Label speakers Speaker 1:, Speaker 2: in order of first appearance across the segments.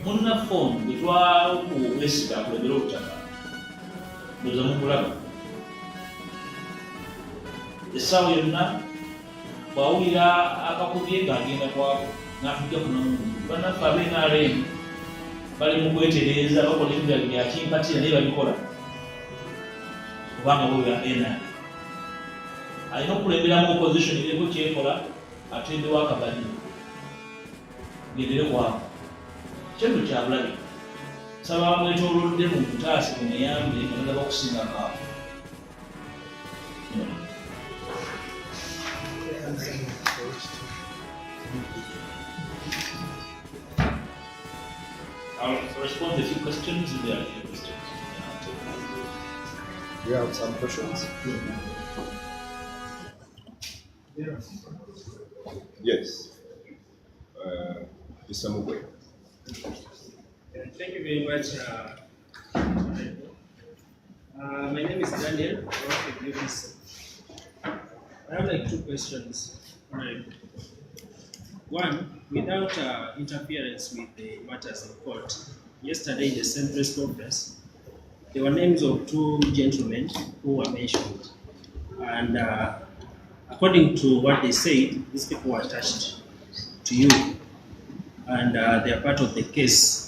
Speaker 1: Muna phone bitwa ku wesita kulebera obutaka ndoza mugulaba essaawa yonna bwawulira akakubye ng'agenda kwako n'atujja kunamuntu bannaffe ab'NRM bali mu kwetereeza bakola ebirala byakimpatira naye babikola kubanga bo bya NRM alina okulemberamu opposition ereko kyekola atenddewo akabali gendere kwako kyendo kyabulabe saba bamwetoolodde mu kutaasi mu muyambe nga bakusinga kaabo. I'll respond to a few questions if there are any questions.
Speaker 2: You have some questions? Yes. Mr. Mutwe.
Speaker 3: Thank you very much. My name is Daniel. I have like two questions. One, without interference with the matters in court, yesterday in the same press conference, there were names of two gentlemen who were mentioned. And according to what they said, these people were attached to you. And they are part of the case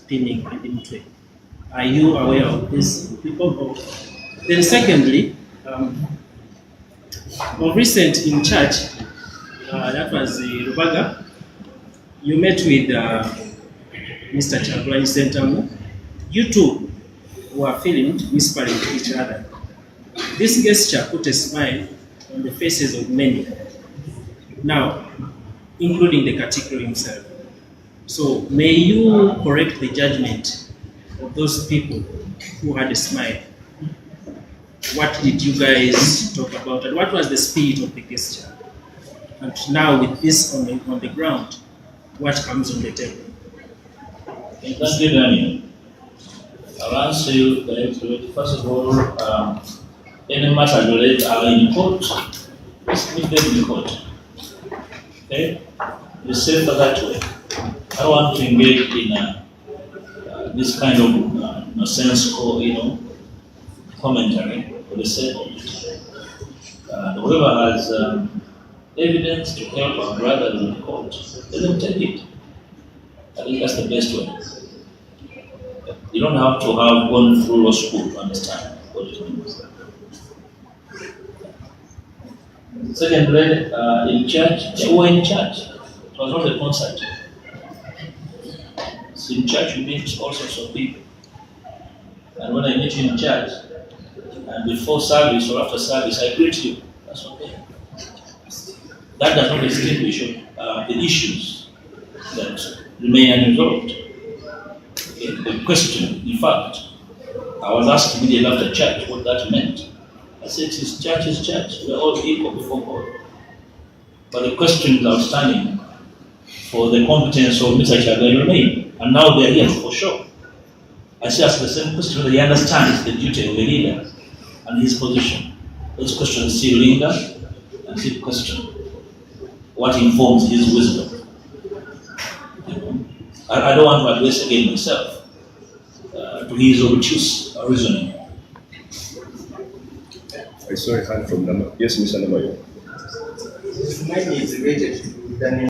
Speaker 3: pending in Mutwe. Are you aware of these people? Then secondly, of recent in church, that was Rubaga, you met with Mr. Chakulani Sentamu. You two were filmed whispering to each other. This gesture put a smile on the faces of many, now, including the Katikro himself. So may you correct the judgment of those people who had a smile. What did you guys talk about, and what was the spirit of the gesture? And now with this on the ground, what comes on the table?
Speaker 1: Thank you, Daniel. I'll answer you directly. First of all, any matter related are in court, let's meet them in court. Okay? It's safer that way. I don't want to engage in this kind of nonsensical, commentary for the sake of it. Whoever has evidence to help our brothers in court, let them take it. I think that's the best way. You don't have to have gone through law school to understand what it means. Secondly, in church, we were in church. It was not a concert. So in church, we meet all sorts of people. And when I meet you in church, and before service or after service, I greet you. That's okay. That does not extinguish the issues that remain unresolved. The question, in fact, I was asked immediately after church what that meant. I said, it's church. We're all equal before God. But the questions outstanding for the competence of Mr. Chagai remain. And now they're here for sure. I should ask the same question whether he understands the duty of a leader and his position. Those questions still linger and still question what informs his wisdom. I don't want to address again myself to his obtuse reasoning.
Speaker 2: I saw a hand from Nama. Yes, Mr. Namayo.
Speaker 4: Mine is related to Daniel.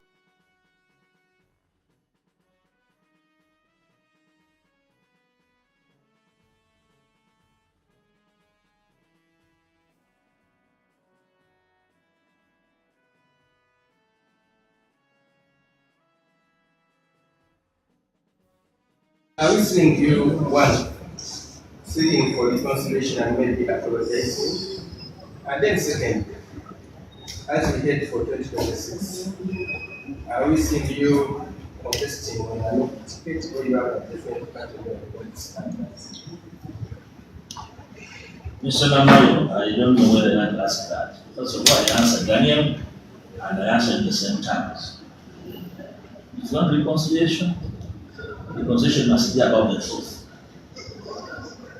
Speaker 4: I was listening to you one, seeking for reconciliation and maybe apologizing. And then second, as we head for 2026, I was listening to you contesting on an ticket where you have a different category of political standards.
Speaker 1: Mr. Namayo, I don't know whether I asked that. First of all, I answered Daniel, and I answered in the same terms. It's not reconciliation. Reconciliation must be about the truth.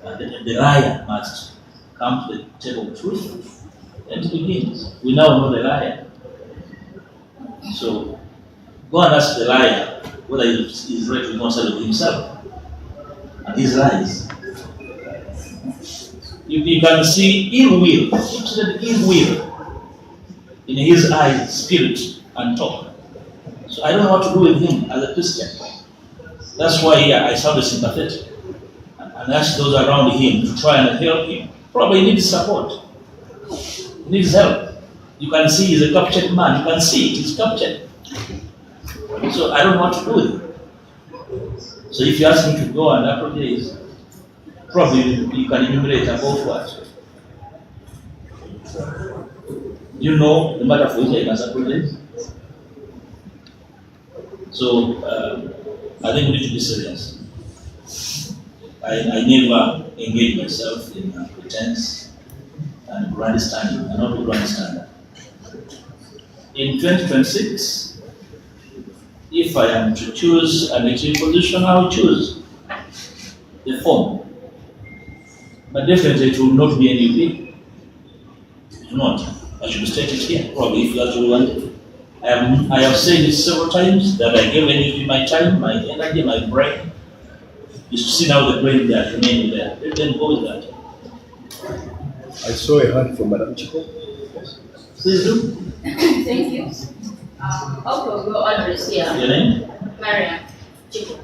Speaker 1: And the liar must come to the table of truth. And it begins. We now know the liar. So go and ask the liar whether he's right to reconcile with himself and his lies. You can see ill will, absolute ill will in his eyes, spirit, and talk. So I don't know what to do with him as a Christian. That's why I sounded sympathetic and asked those around him to try and help him. Probably he needs support. He needs help. You can see he's a captured man. You can see it, he's captured. So I don't know what to do with him. So if you ask me to go and apologize, probably you can enumerate about what? You know the matter for which I can apologize. So I think we need to be serious. I never engage myself in pretense and grandstanding. I'm not a grandstander. In 2026, if I am to choose an executive position, I will choose the form. But definitely it will not be NUP. It will not. I should state it here, probably, if you actually want it. I have said it several times that I gave NUP my time, my energy, my brain. You should see now the brain that remains there. Let them go with that.
Speaker 2: I saw a hand from Madam Chico. Yes.
Speaker 1: Please do.
Speaker 5: Thank you. Out of your address here,
Speaker 1: Your name?
Speaker 5: Mariam Chico.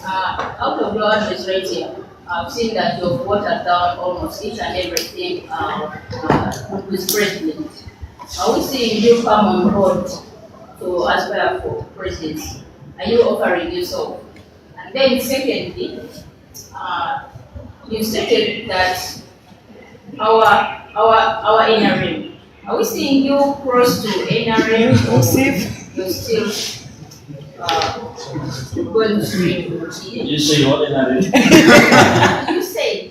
Speaker 5: Out of your address right here, I've seen that you've watered down almost each and everything with president. Are we seeing you come on board to aspire for presidency? Are you offering yourself? And then secondly, you stated that our NRM. Are we seeing you cross to NRM or you're still going to
Speaker 1: You say what NRM?
Speaker 5: You said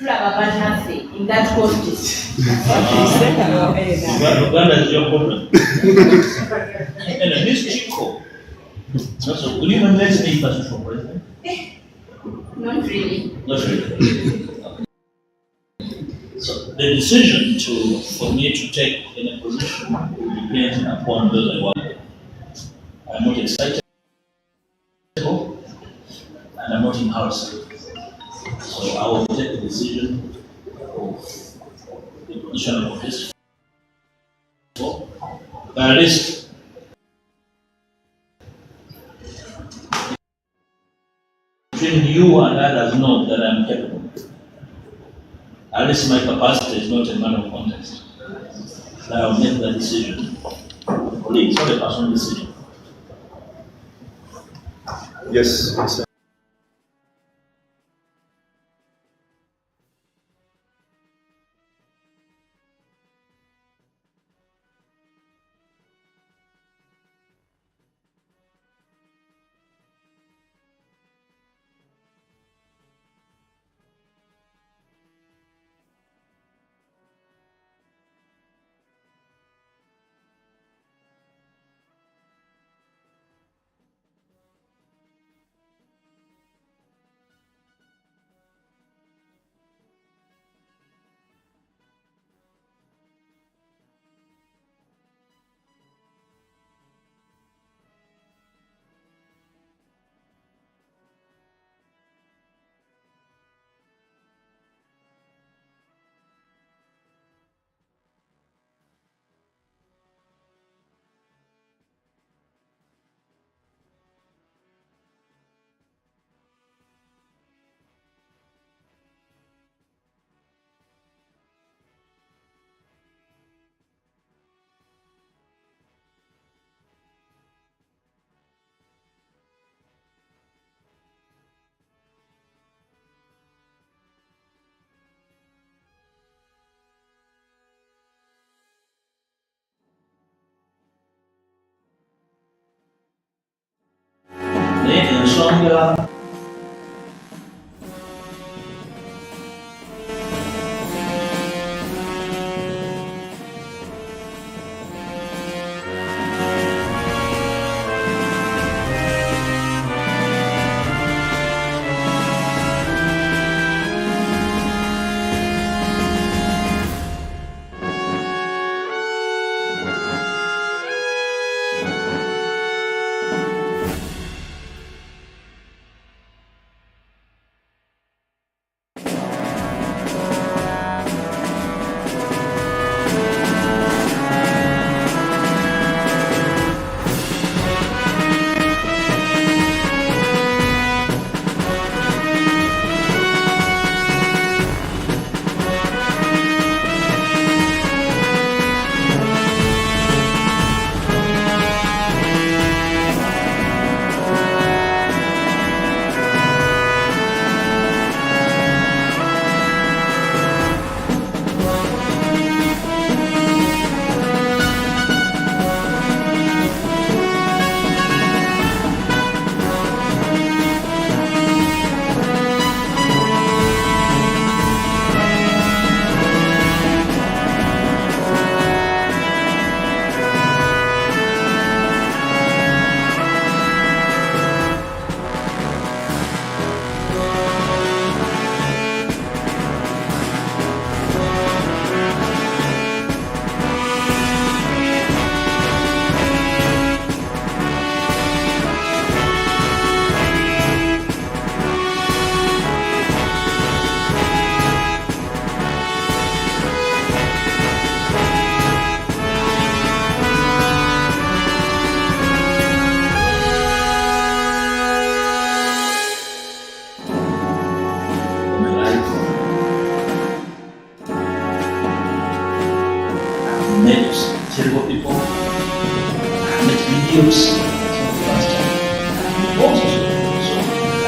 Speaker 5: nothing in that context.
Speaker 1: Uganda is your problem. And this Chico, so will you nominate me first for president?
Speaker 5: Not really.
Speaker 1: Not really. So the decision for me to take in a position will depend upon those I want. I'm not excited and I'm not in house. So I will take the decision of the position of this. But at least between you and others know that I'm capable. At least my capacity is not a matter of contest. That I'll make that decision. It's not a personal decision.
Speaker 2: Yes, yes, sir.
Speaker 1: Ensonga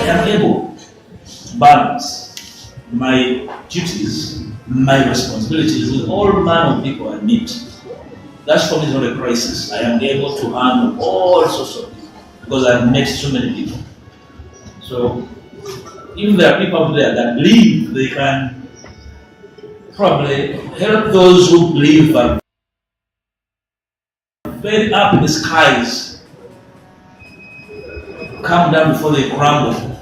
Speaker 1: am able to balance my duties, my responsibilities with all manner of people I meet. That for me is not a crisis. I am able to handle all sorts of people because I've met so many people. So even there are people out there that believe they can probably help those who believe are very up in the skies, come down before they crumble.